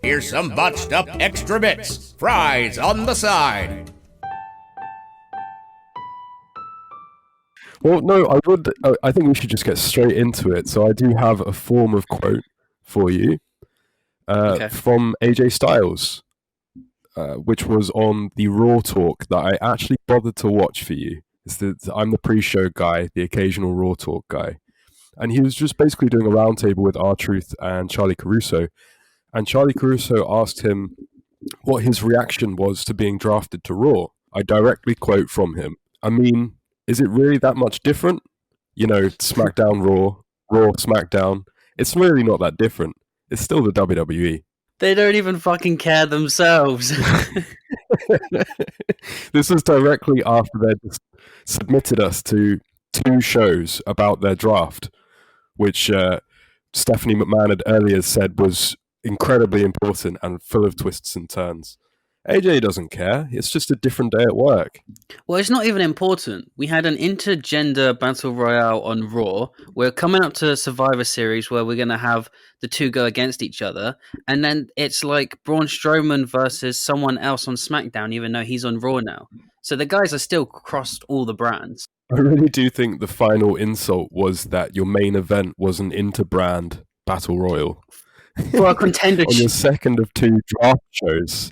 Here's some botched up extra bits. Fries on the side. Well, no, I think we should just get straight into it. So I do have a form of quote for you from AJ Styles, which was on the Raw Talk that I actually bothered to watch for you. I'm the pre-show guy, the occasional Raw Talk guy. And he was just basically doing a roundtable with R-Truth and Charlie Caruso. And Charlie Caruso asked him what his reaction was to being drafted to Raw. I directly quote from him. I mean, is it really that much different? You know, SmackDown, Raw, SmackDown. It's really not that different. It's still the WWE. They don't even fucking care themselves. This was directly after they submitted us to 2 shows about their draft, which Stephanie McMahon had earlier said was incredibly important and full of twists and turns. AJ doesn't care. It's just a different day at work. Well, it's not even important. We had an intergender battle royale on Raw. We're coming up to Survivor Series where we're going to have the 2 go against each other. And then it's like Braun Strowman versus someone else on SmackDown, even though he's on Raw now. So the guys are still crossed all the brands. I really do think the final insult was that your main event was an inter-brand battle royal. For a contender on your second of 2 draft shows,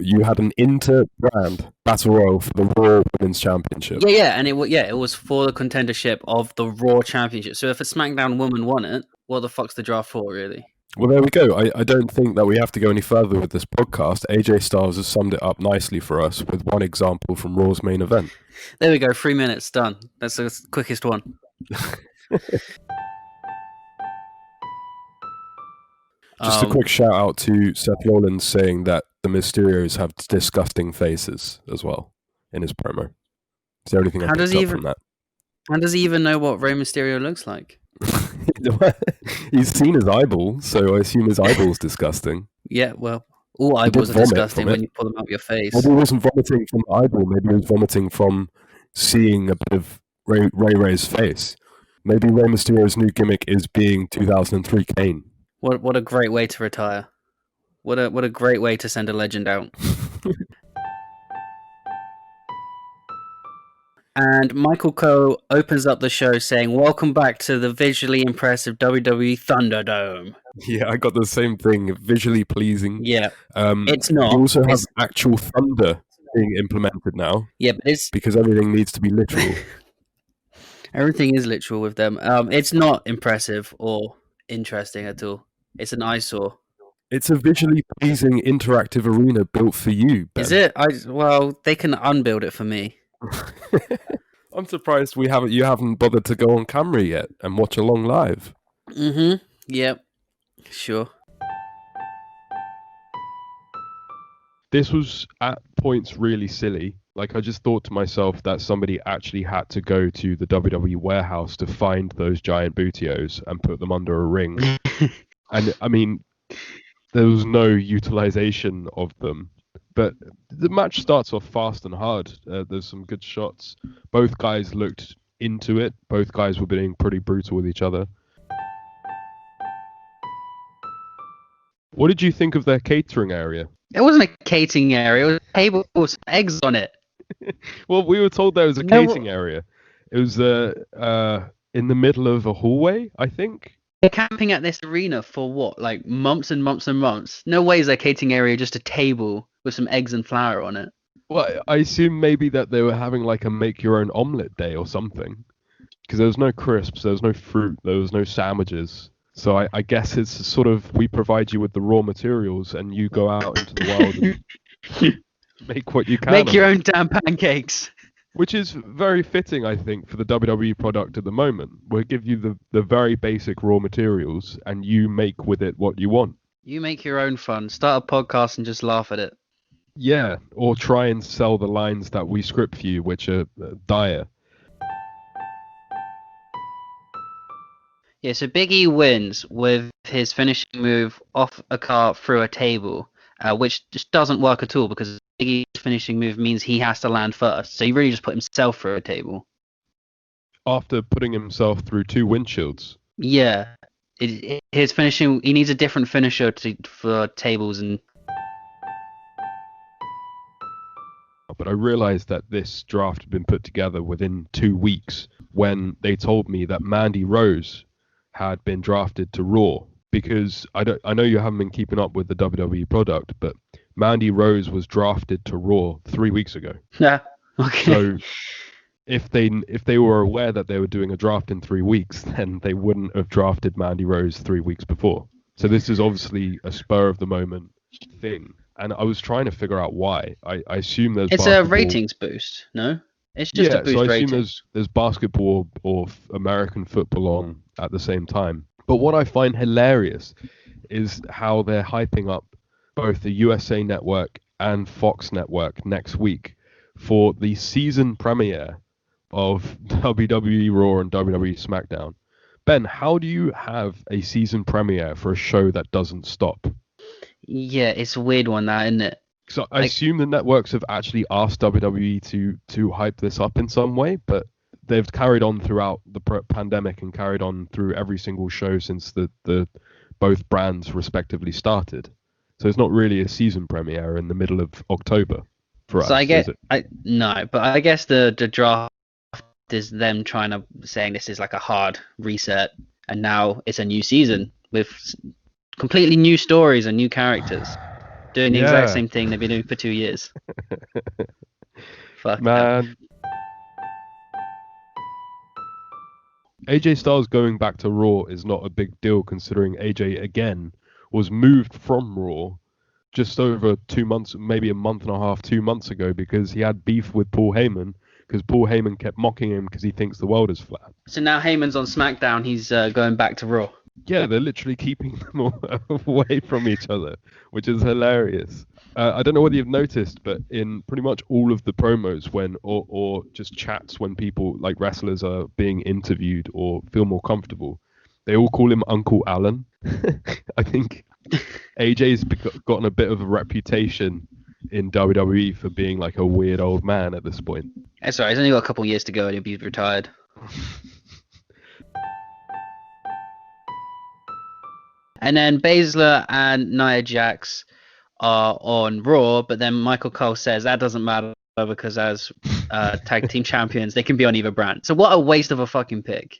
you had an inter-brand battle royal for the Raw Women's Championship. And it was for the contendership of the Raw Championship. So if a SmackDown woman won it, what the fuck's the draft for, really? Well, there we go. I don't think that we have to go any further with this podcast. AJ Styles has summed it up nicely for us with one example from Raw's main event. There we go. 3 minutes, done. That's the quickest one. Just a quick shout out to Seth Rollins saying that the Mysterios have disgusting faces as well in his promo. Is there anything I picked up from that? How does he even know what Rey Mysterio looks like? He's seen his eyeball, so I assume his eyeball's disgusting. Yeah, well, all eyeballs are disgusting when you pull them out your face. Maybe he wasn't vomiting from the eyeball. Maybe he was vomiting from seeing a bit of Ray's face. Maybe Rey Mysterio's new gimmick is being 2003 Kane. What a great way to retire. What a great way to send a legend out. And Michael Cole opens up the show saying, "Welcome back to the visually impressive WWE Thunder Dome." Yeah, I got the same thing. Visually pleasing. Yeah, it's not. You also have actual thunder being implemented now. Yeah, but it's because everything needs to be literal. Everything is literal with them. It's not impressive or interesting at all. It's an eyesore. It's a visually pleasing interactive arena built for you, Ben. Is it? Well, they can unbuild it for me. I'm surprised you haven't bothered to go on camera yet and watch along live. Mm-hmm. Yep. Sure. This was at points really silly. Like, I just thought to myself that somebody actually had to go to the WWE warehouse to find those giant bootios and put them under a ring. And, I mean, there was no utilization of them. But the match starts off fast and hard. There's some good shots. Both guys looked into it. Both guys were being pretty brutal with each other. What did you think of their catering area? It wasn't a catering area. It was a table with eggs on it. Well, we were told there was a catering area. It was in the middle of a hallway, I think. They're camping at this arena for what? Like months and months and months? No way is their catering area just a table with some eggs and flour on it. Well, I assume maybe that they were having like a make-your-own omelette day or something. Because there was no crisps, there was no fruit, there was no sandwiches. So I guess it's sort of, we provide you with the raw materials and you go out into the world and make what you can. Make your own damn pancakes. Which is very fitting, I think, for the WWE product at the moment. We'll give you the very basic raw materials and you make with it what you want. You make your own fun. Start a podcast and just laugh at it. Yeah, or try and sell the lines that we script for you, which are dire. Yeah, so Big E wins with his finishing move off a car through a table, which just doesn't work at all because Big E's finishing move means he has to land first. So he really just put himself through a table. After putting himself through 2 windshields. Yeah. his finishing. He needs a different finisher for tables and. But I realized that this draft had been put together within 2 weeks when they told me that Mandy Rose had been drafted to Raw. Because I know you haven't been keeping up with the WWE product, but Mandy Rose was drafted to Raw 3 weeks ago. Yeah. Okay. So if they were aware that they were doing a draft in 3 weeks, then they wouldn't have drafted Mandy Rose 3 weeks before. So this is obviously a spur of the moment thing. And I was trying to figure out why. I assume there's it's a ratings boost, no? It's just a boost so I ratings. assume there's basketball or American football on at the same time. But what I find hilarious is how they're hyping up both the USA Network and Fox Network next week for the season premiere of WWE Raw and WWE SmackDown. Ben, how do you have a season premiere for a show that doesn't stop? Yeah, it's a weird one, that, isn't it? So I assume the networks have actually asked WWE to hype this up in some way, but they've carried on throughout the pandemic and carried on through every single show since the both brands respectively started. So it's not really a season premiere in the middle of October for us. So I guess is it? but I guess the draft is them saying this is like a hard reset, and now it's a new season with completely new stories and new characters doing the exact same thing they've been doing for 2 years. Fuck man. AJ Styles going back to Raw is not a big deal considering AJ again was moved from Raw just over 2 months, maybe a month and a half, 2 months ago, because he had beef with Paul Heyman because Paul Heyman kept mocking him because he thinks the world is flat. So now Heyman's on SmackDown, he's going back to Raw. Yeah, they're literally keeping them all away from each other, which is hilarious. I don't know whether you've noticed, but in pretty much all of the promos or just chats when people, like wrestlers, are being interviewed or feel more comfortable, they all call him Uncle Alan. I think AJ's gotten a bit of a reputation in WWE for being like a weird old man at this point. That's right, he's only got a couple of years to go and he'll be retired. And then Baszler and Nia Jax are on Raw, but then Michael Cole says that doesn't matter because as tag team champions, they can be on either brand. So what a waste of a fucking pick.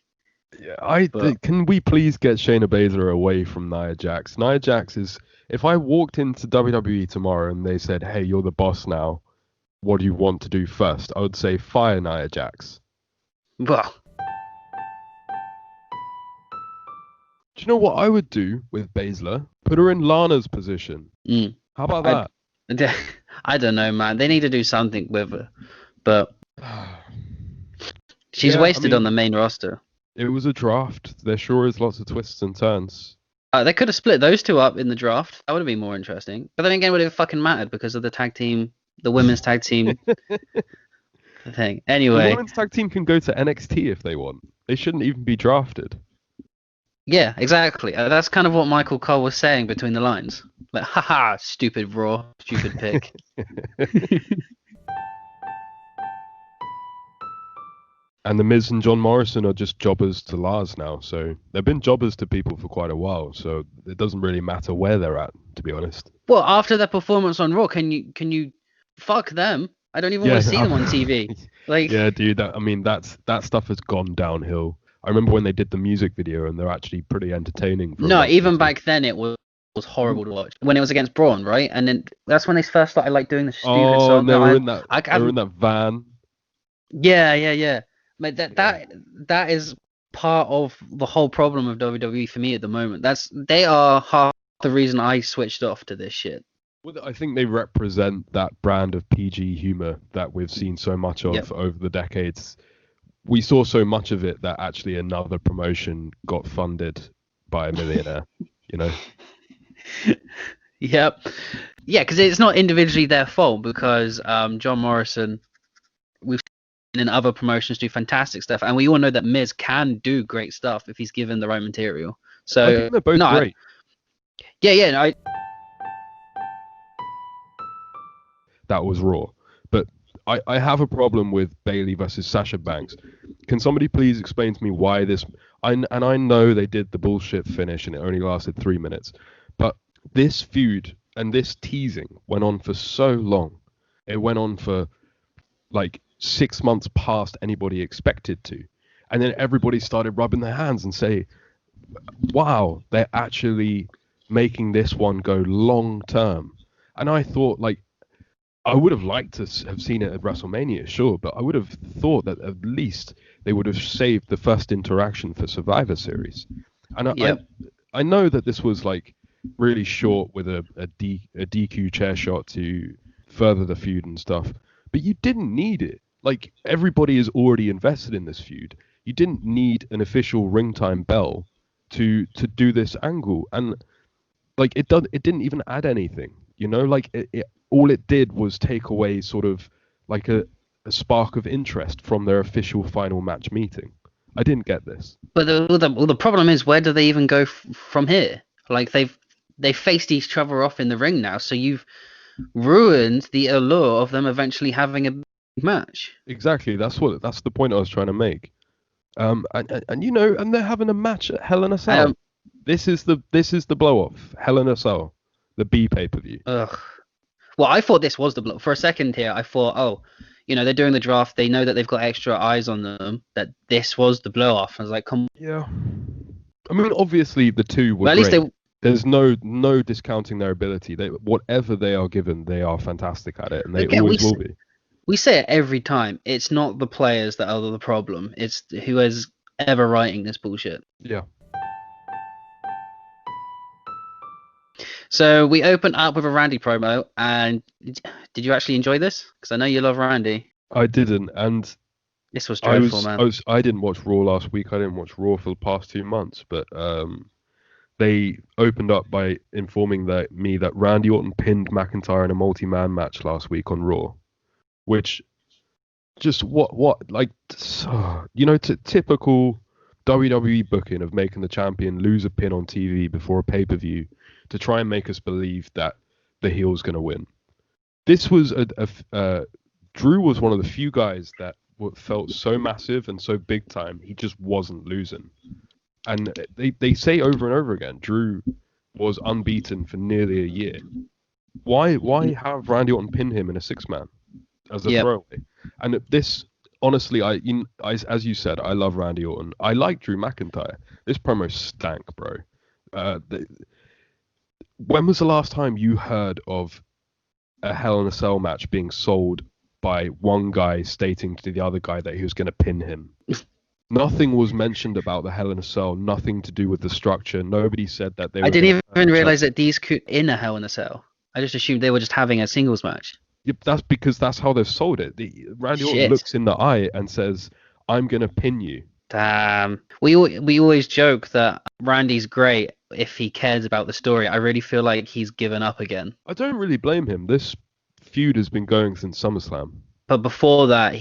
Yeah, can we please get Shayna Baszler away from Nia Jax? Nia Jax is... If I walked into WWE tomorrow and they said, hey, you're the boss now, what do you want to do first? I would say fire Nia Jax. Well... Do you know what I would do with Baszler? Put her in Lana's position. How about that? I don't know, man. They need to do something with her. But she's wasted on the main roster. It was a draft. There sure is lots of twists and turns. They could have split those two up in the draft. That would have been more interesting. But then again, would it have fucking mattered because of the tag team, the women's tag team thing? Anyway. The women's tag team can go to NXT if they want. They shouldn't even be drafted. Yeah, exactly. That's kind of what Michael Cole was saying between the lines. Like, haha, stupid Raw, stupid pick. And the Miz and John Morrison are just jobbers to Lars now. So they've been jobbers to people for quite a while. So it doesn't really matter where they're at, to be honest. Well, after their performance on Raw, can you fuck them? I don't even want to see them on TV. Like, yeah, dude. That stuff has gone downhill. I remember when they did the music video, and they're actually pretty entertaining. No, even back then it was horrible to watch. When it was against Braun, right? And then that's when they first started like doing the stupid song. They were in that van. Yeah. But that is part of the whole problem of WWE for me at the moment. They are half the reason I switched off to this shit. Well, I think they represent that brand of PG humor that we've seen so much of over the decades. We saw so much of it that actually another promotion got funded by a millionaire, you know? Yep. Yeah, because it's not individually their fault because John Morrison, we've seen in other promotions do fantastic stuff. And we all know that Miz can do great stuff if he's given the right material. So I think they're both great. That was Raw. But I have a problem with Bayley versus Sasha Banks. Can somebody please explain to me why this... I know they did the bullshit finish and it only lasted 3 minutes, but this feud and this teasing went on for so long. It went on for like 6 months past anybody expected to, and then everybody started rubbing their hands and say, "Wow, they're actually making this one go long term." And I thought, like, I would have liked to have seen it at WrestleMania, sure, but I would have thought that at least they would have saved the first interaction for Survivor Series. And I know that this was like really short with a DQ chair shot to further the feud and stuff, but you didn't need it. Like, everybody is already invested in this feud. You didn't need an official ring time bell to do this angle, and like it didn't even add anything. You know, like all it did was take away sort of like a spark of interest from their official final match meeting. I didn't get this. But the problem is, where do they even go from here? Like, they faced each other off in the ring now, so you've ruined the allure of them eventually having a match. Exactly. That's the point I was trying to make. And you know, and they're having a match at Hell in a Cell. This is the blow off. Hell in a Cell, the B pay-per-view. Ugh. Well, I thought this was the blow. For a second here, I thought, oh, you know, they're doing the draft. They know that they've got extra eyes on them. That this was the blow off. I was like, come. Yeah. I mean, obviously the two were well, at great. least There's no discounting their ability. Whatever they are given, they are fantastic at it, and they always will be. We say it every time. It's not the players that are the problem. It's who is ever writing this bullshit. Yeah. So we open up with a Randy promo, and did you actually enjoy this? Because I know you love Randy. I didn't, and this was dreadful, man. I didn't watch Raw last week. I didn't watch Raw for the past 2 months, but they opened up by informing me that Randy Orton pinned McIntyre in a multi-man match last week on Raw, which just what like, you know, typical WWE booking of making the champion lose a pin on TV before a pay-per-view to try and make us believe that the heel's going to win. This was Drew was one of the few guys that felt so massive and so big time, he just wasn't losing. And they say over and over again, Drew was unbeaten for nearly a year. Why have Randy Orton pin him in a 6-man as a throwaway? And this, honestly, as you said, I love Randy Orton. I like Drew McIntyre. This promo stank, bro. When was the last time you heard of a Hell in a Cell match being sold by one guy stating to the other guy that he was going to pin him? Nothing was mentioned about the Hell in a Cell. Nothing to do with the structure. Nobody said that they. I didn't even realize that these could in a Hell in a Cell. I just assumed they were just having a singles match. Yep, that's because that's how they've sold it. Randy Orton looks in the eye and says, "I'm going to pin you." Damn. We always joke that Randy's great if he cares about the story. I really feel like he's given up again. I don't really blame him. This feud has been going since SummerSlam. But before that,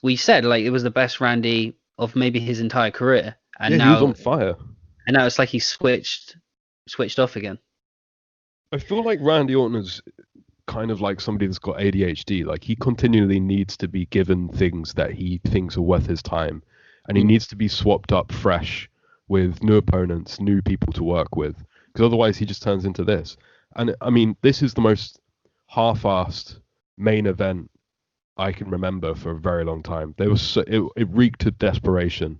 we said like it was the best Randy of maybe his entire career. And now he was on fire. And now it's like he's switched off again. I feel like Randy Orton is kind of like somebody that's got ADHD. Like, he continually needs to be given things that he thinks are worth his time. And he needs to be swapped up fresh with new opponents, new people to work with. Because otherwise he just turns into this. And I mean, this is the most half-assed main event I can remember for a very long time. There was it reeked of desperation.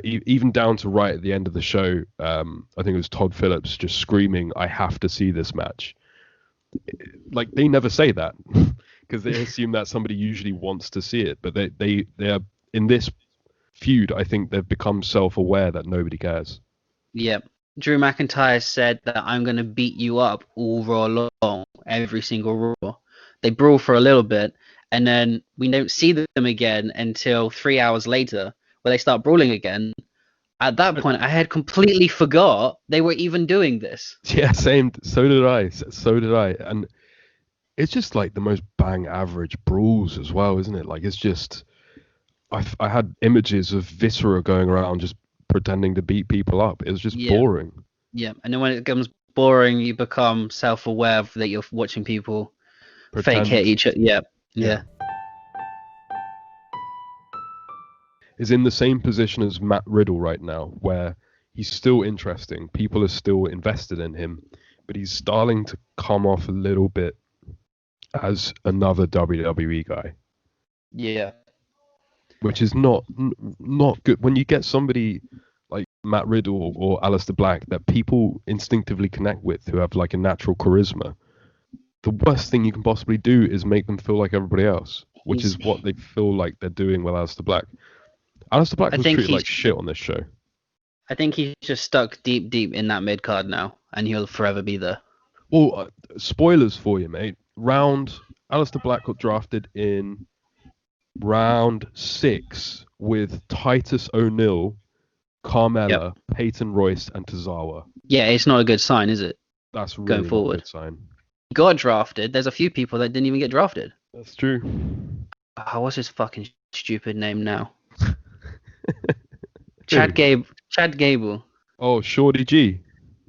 Even down to right at the end of the show, I think it was Todd Phillips just screaming, "I have to see this match." Like, they never say that because they assume that somebody usually wants to see it. But they are in this feud. I think they've become self-aware that nobody cares. Yep. Drew McIntyre said that I'm going to beat you up all Raw long, every single Raw. They brawl for a little bit, and then we don't see them again until 3 hours later, where they start brawling again. At that point, I had completely forgot they were even doing this. Yeah, same. So did I. And it's just like the most bang average brawls as well, isn't it? Like, it's just... I had images of Viscera going around just pretending to beat people up. It was just boring. Yeah, and then when it becomes boring, you become self-aware that you're watching people fake hit each other. Yeah. is in the same position as Matt Riddle right now, where he's still interesting. People are still invested in him, but he's starting to come off a little bit as another WWE guy. Yeah. Which is not good. When you get somebody like Matt Riddle or Aleister Black that people instinctively connect with, who have like a natural charisma, the worst thing you can possibly do is make them feel like everybody else, which is what they feel like they're doing with Aleister Black. Aleister Black was treated like shit on this show. I think he's just stuck deep in that mid card now, and he'll forever be there. Well, spoilers for you, mate. Aleister Black got drafted in round 6 with Titus O'Neil, Carmella, Peyton Royce, and Tozawa. Yeah, it's not a good sign, is it? That's really going forward. Not a good sign. Got drafted. There's a few people that didn't even get drafted. That's true. Oh, what's his fucking stupid name now? Chad Gable. Oh, Shorty G.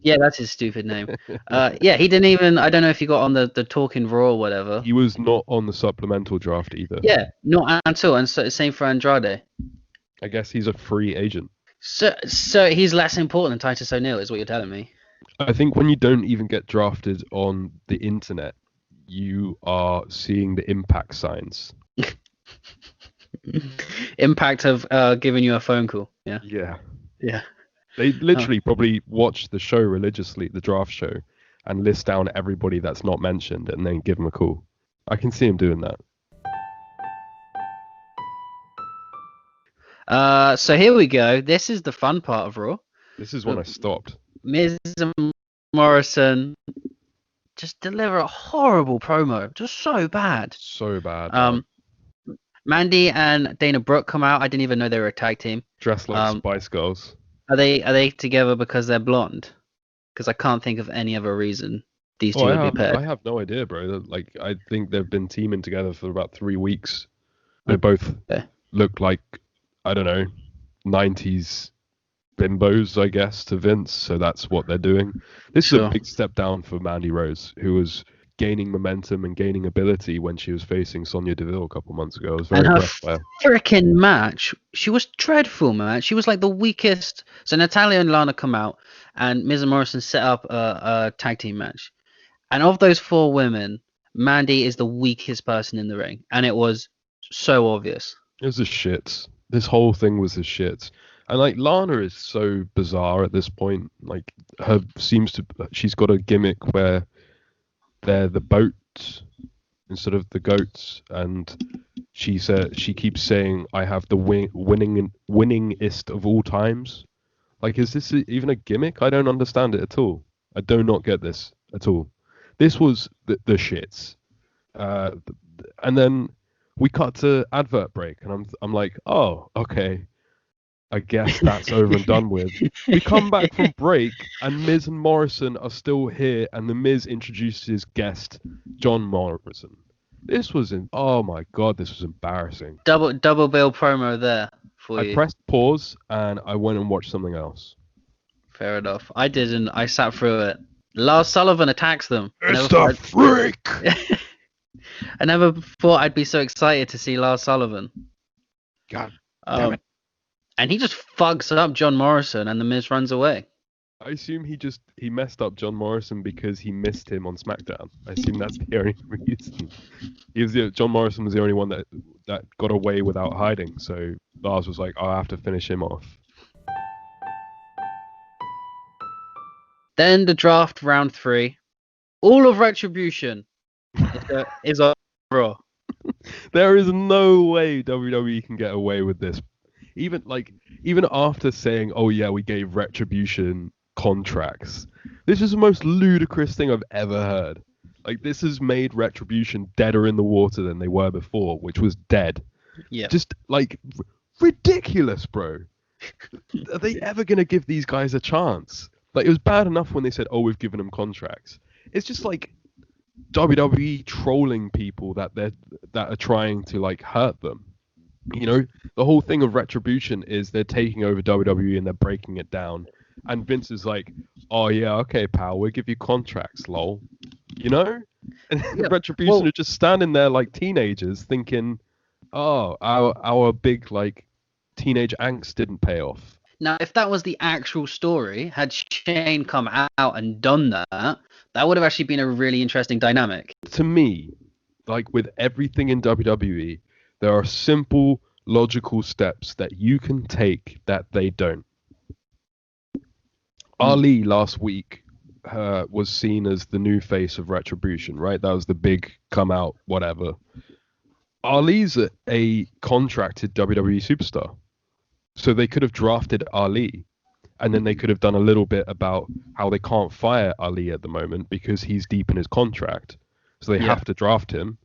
Yeah, that's his stupid name. Yeah, he didn't even. I don't know if he got on the Talking Raw or whatever. He was not on the supplemental draft either. Yeah, not until, and so same for Andrade. I guess he's a free agent. So he's less important than Titus O'Neil, is what you're telling me. I think when you don't even get drafted on the internet, you are seeing the impact signs. Impact of giving you a phone call. Yeah. Yeah. Yeah. They literally probably watch the show religiously, the draft show, and list down everybody that's not mentioned and then give them a call. I can see him doing that. So here we go. This is the fun part of Raw. This is when I stopped. Miz and Morrison just deliver a horrible promo. Just so bad. So bad. Mandy and Dana Brooke come out. I didn't even know they were a tag team. Dressed like Spice Girls. Are they together because they're blonde? Because I can't think of any other reason these two would be paired. I have no idea, bro. Like, I think they've been teaming together for about 3 weeks. They both look like, I don't know, 90s bimbos, I guess, to Vince. So that's what they're doing. This is a big step down for Mandy Rose, who was gaining momentum and gaining ability when she was facing Sonya Deville a couple months ago. I was very impressed by her. Freaking match, she was dreadful, man. She was like the weakest. So Natalya and Lana come out, and Miz and Morrison set up a tag team match. And of those 4 women, Mandy is the weakest person in the ring, and it was so obvious. It was a shit. This whole thing was a shit. And like Lana is so bizarre at this point. Like she's got a gimmick where they're the boats instead of the goats, and she keeps saying, "I have the winningest of all times." Like, is this even a gimmick? I don't understand it at all. I do not get this at all. This was the shits. And then we cut to advert break, and I'm like, oh, okay. I guess that's over and done with. We come back from break, and Miz and Morrison are still here, and the Miz introduces guest John Morrison. Oh my god, this was embarrassing. Double bill promo there for you. I pressed pause, and I went and watched something else. Fair enough. I didn't. I sat through it. Lars Sullivan attacks them. It's the freak! I never thought I'd be so excited to see Lars Sullivan. God damn it. And he just fucks up John Morrison, and the Miz runs away. I assume he messed up John Morrison because he missed him on SmackDown. I assume that's the only reason. John Morrison was the only one that got away without hiding. So Lars was like, I have to finish him off. Then the draft round 3. All of Retribution is on Raw. There is no way WWE can get away with this. Even after saying, oh yeah, we gave Retribution contracts, this is the most ludicrous thing I've ever heard. Like, this has made Retribution deader in the water than they were before, which was dead. Yeah. Just like ridiculous, bro. Are they ever gonna give these guys a chance? Like, it was bad enough when they said, oh, we've given them contracts. It's just like WWE trolling people that are trying to like hurt them. You know, the whole thing of Retribution is they're taking over WWE and they're breaking it down. And Vince is like, oh yeah, okay, pal, we'll give you contracts, lol. You know? And Retribution are just standing there like teenagers thinking, oh, our big like teenage angst didn't pay off. Now, if that was the actual story, had Shane come out and done that, that would have actually been a really interesting dynamic. To me, like with everything in WWE, there are simple, logical steps that you can take that they don't. Ali last week was seen as the new face of Retribution, right? That was the big come out, whatever. Ali's a contracted WWE superstar. So they could have drafted Ali, and then they could have done a little bit about how they can't fire Ali at the moment because he's deep in his contract. So they have to draft him,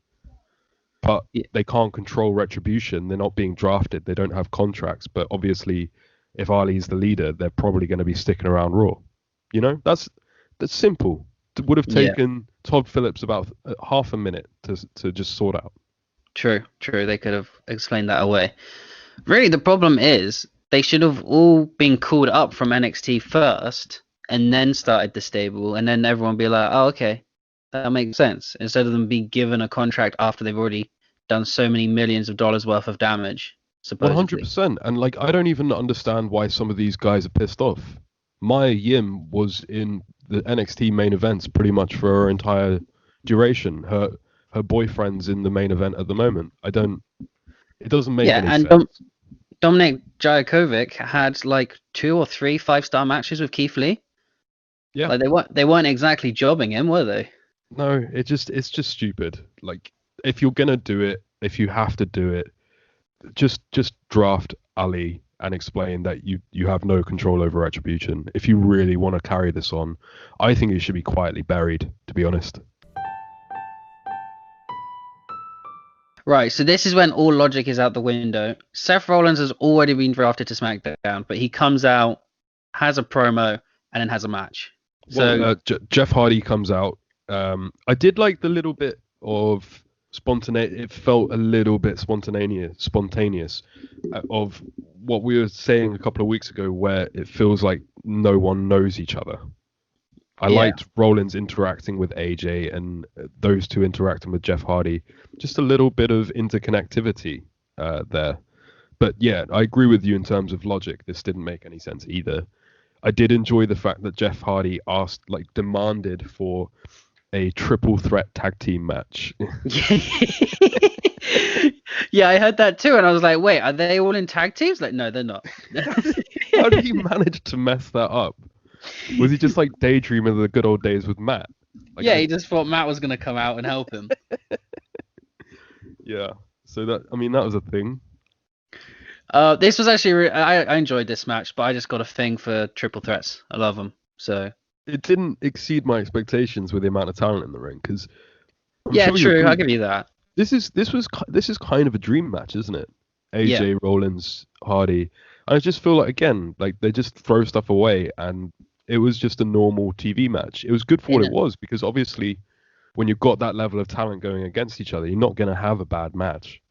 but they can't control Retribution. They're not being drafted. They don't have contracts. But obviously, if Ali's the leader, they're probably going to be sticking around Raw. You know, that's simple. It would have taken Todd Phillips about half a minute to just sort out. True. They could have explained that away. Really, the problem is they should have all been called up from NXT first and then started the stable, and then everyone be like, oh, okay, that makes sense, instead of them being given a contract after they've already done so many millions of dollars worth of damage, supposedly. 100%. And, like, I don't even understand why some of these guys are pissed off. Maya Yim was in the NXT main events pretty much for her entire duration. Her boyfriend's in the main event at the moment. It doesn't make any sense. Dominic Dijakovic had like 2 or 3 5-star matches with Keith Lee. Yeah, like they weren't exactly jobbing him, were they? No, it's just stupid. Like, if you're gonna do it, if you have to do it, just draft Ali and explain that you have no control over Retribution. If you really want to carry this on, I think it should be quietly buried, to be honest. Right, so this is when all logic is out the window. Seth Rollins has already been drafted to SmackDown, but he comes out, has a promo, and then has a match. So Jeff Hardy comes out. I did like the little bit of spontaneous. It felt a little bit spontaneous of what we were saying a couple of weeks ago, where it feels like no one knows each other. I liked Rollins interacting with AJ and those two interacting with Jeff Hardy. Just a little bit of interconnectivity there. But yeah, I agree with you in terms of logic. This didn't make any sense either. I did enjoy the fact that Jeff Hardy demanded for a triple threat tag team match. Yeah, I heard that too, and I was like, wait, are they all in tag teams? Like, no, they're not. How did he manage to mess that up? Was he just like daydreaming of the good old days with Matt? He just thought Matt was going to come out and help him. Yeah, so that was a thing. This was actually I enjoyed this match, but I just got a thing for triple threats. I love them. So it didn't exceed my expectations with the amount of talent in the ring, because true. I'll give you that. This is kind of a dream match, isn't it? AJ, Rollins, Hardy. I just feel like, again, like they just throw stuff away, and it was just a normal TV match. It was good for what it was, because obviously when you've got that level of talent going against each other, you're not going to have a bad match.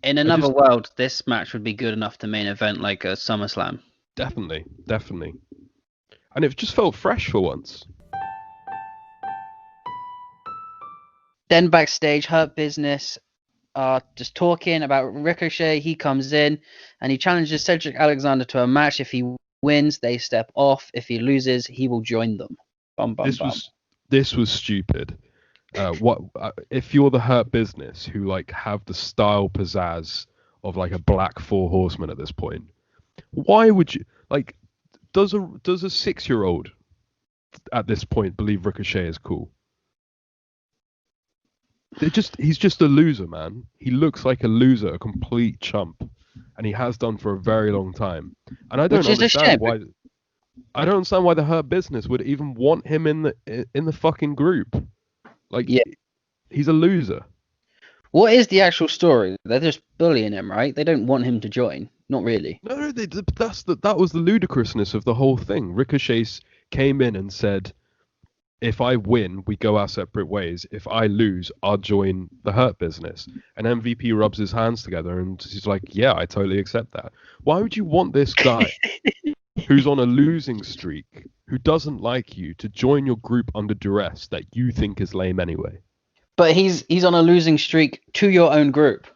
In another world, this match would be good enough to main event like a SummerSlam. Definitely. And it just felt fresh for once. Then backstage, Hurt Business are just talking about Ricochet. He comes in and he challenges Cedric Alexander to a match. If he wins, they step off. If he loses, he will join them. This was stupid. If you're the Hurt Business, who like have the style pizzazz of like a Black Four Horsemen at this point, why would you like? Does a 6-year-old at this point believe Ricochet is cool? He's just a loser, man. He looks like a loser, a complete chump, and he has done for a very long time. And I don't understand why. I don't understand why the Hurt Business would even want him in the fucking group. Like, he's a loser. What is the actual story? They're just bullying him, right? They don't want him to join. Not really. No, that was the ludicrousness of the whole thing. Ricochet came in and said, if I win, we go our separate ways. If I lose, I'll join the Hurt Business. And MVP rubs his hands together and he's like, yeah, I totally accept that. Why would you want this guy who's on a losing streak, who doesn't like you, to join your group under duress that you think is lame anyway? But he's on a losing streak to your own group.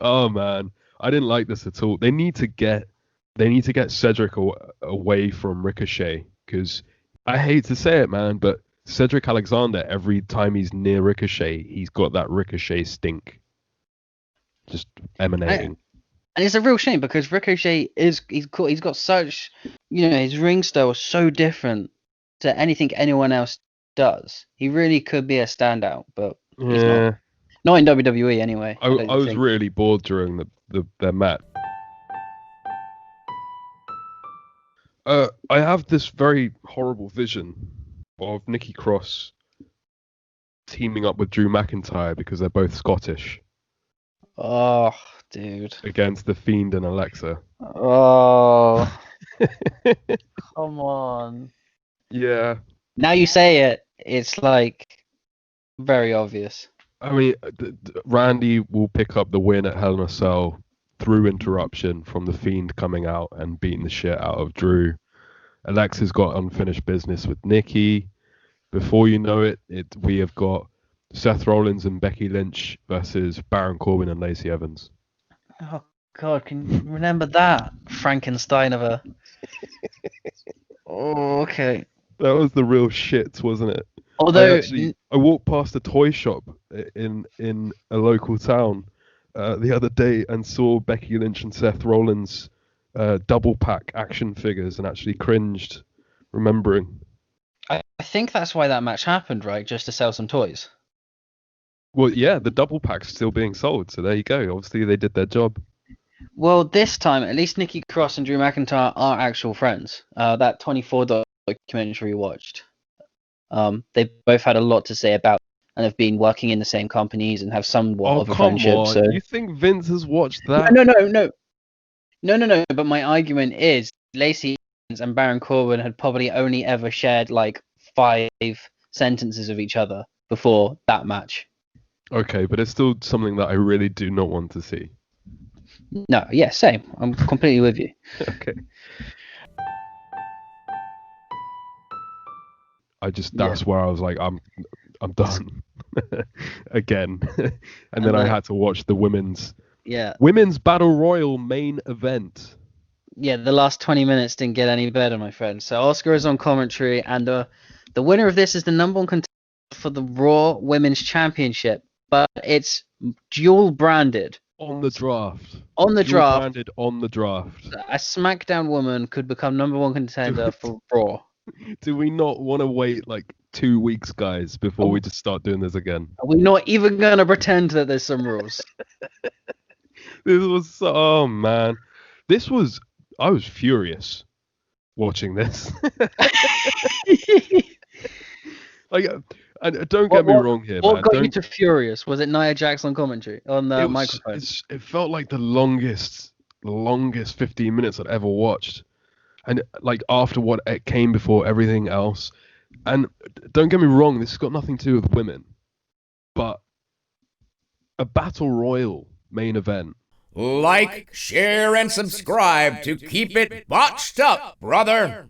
Oh man, I didn't like this at all. They need to get Cedric away from Ricochet, because I hate to say it, man, but Cedric Alexander, every time he's near Ricochet, he's got that Ricochet stink just emanating. And it's a real shame, because Ricochet he's got such, his ring style is so different to anything anyone else does. He really could be a standout, but he's not. Not in WWE anyway. I was really bored during their match. I have this very horrible vision of Nikki Cross teaming up with Drew McIntyre, because they're both Scottish. Oh, dude. Against The Fiend and Alexa. Oh. Come on. Yeah. Now you say it, it's like very obvious. I mean, Randy will pick up the win at Hell in a Cell through interruption from The Fiend coming out and beating the shit out of Drew. Alexa's got unfinished business with Nikki. Before you know it, we have got Seth Rollins and Becky Lynch versus Baron Corbin and Lacey Evans. Oh God, can you remember that Frankenstein of a? Oh, okay. That was the real shit, wasn't it? Although I walked past a toy shop in a local town the other day and saw Becky Lynch and Seth Rollins double pack action figures and actually cringed, remembering. I think that's why that match happened, right? Just to sell some toys. Well, yeah, the double pack's still being sold, so there you go. Obviously, they did their job. Well, this time, at least Nikki Cross and Drew McIntyre are actual friends. That 24 documentary we watched. They both had a lot to say about, and have been working in the same companies and have somewhat of a friendship. On. So you think Vince has watched that? No. But my argument is Lacey Evans and Baron Corbin had probably only ever shared like 5 sentences of each other before that match. Okay, but it's still something that I really do not want to see. No, yeah, same. I'm completely with you. Okay. That's where I was like, I'm done again. And then I had to watch the women's battle royal main event. Yeah, the last 20 minutes didn't get any better, my friend. So Oscar is on commentary, and the winner of this is the number 1 contender for the Raw Women's Championship, but it's dual branded. On the draft. Branded on the draft. A SmackDown woman could become number 1 contender for Raw. Do we not want to wait like 2 weeks, guys, before we just start doing this again? Are we not even going to pretend that there's some rules? This was oh man. I was furious watching this. Like, and don't get me wrong here, what man. got you to furious? Was it Nia Jax on commentary on the microphone? It felt like the longest 15 minutes I'd ever watched, and like after what it came before everything else. And don't get me wrong, this has got nothing to do with women, but a battle royal main event. Like, share, and subscribe to keep it botched up, brother.